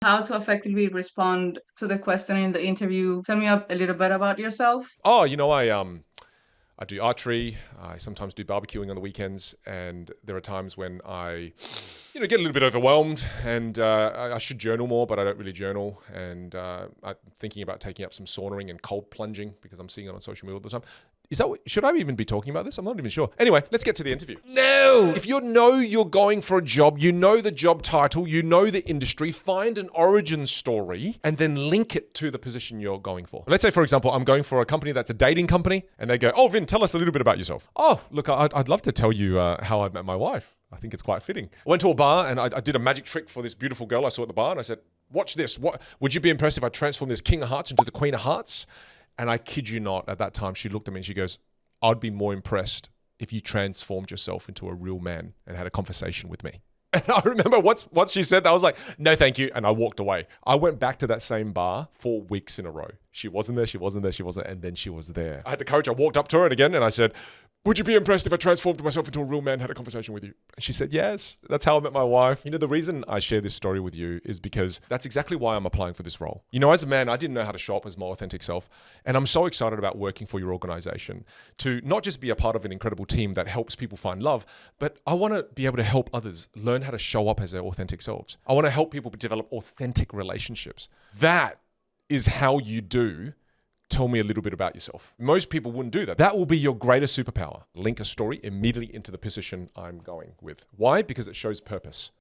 how to effectively respond to the question in the interview. Tell me a little bit about yourself. Oh, I do archery. I sometimes do barbecuing on the weekends, and there are times when I, get a little bit overwhelmed, and I should journal more, but I don't really journal. And I'm thinking about taking up some sauntering and cold plunging because I'm seeing it on social media all the time. Should I even be talking about this? I'm not even sure. Anyway, let's get to the interview. No! If you know you're going for a job, you know the job title, you know the industry, find an origin story and then link it to the position you're going for. Let's say, for example, I'm going for a company that's a dating company and they go, oh, Vin, tell us a little bit about yourself. Oh, look, I'd love to tell you how I met my wife. I think it's quite fitting. I went to a bar and I did a magic trick for this beautiful girl I saw at the bar and I said, watch this. What would you be impressed if I transform this King of Hearts into the Queen of Hearts? And I kid you not, at that time, she looked at me and she goes, I'd be more impressed if you transformed yourself into a real man and had a conversation with me. And I remember once she said that, I was like, no, thank you. And I walked away. I went back to that same bar 4 weeks in a row. She wasn't there. And then she was there. I had the courage. I walked up to her again and I said, would you be impressed if I transformed myself into a real man and had a conversation with you? And she said, yes. That's how I met my wife. The reason I share this story with you is because that's exactly why I'm applying for this role. As a man, I didn't know how to show up as my authentic self. And I'm so excited about working for your organization to not just be a part of an incredible team that helps people find love, but I want to be able to help others learn how to show up as their authentic selves. I want to help people develop authentic relationships. That is how you do tell me a little bit about yourself. Most people wouldn't do that. That will be your greatest superpower. Link a story immediately into the position I'm going with. Why? Because it shows purpose.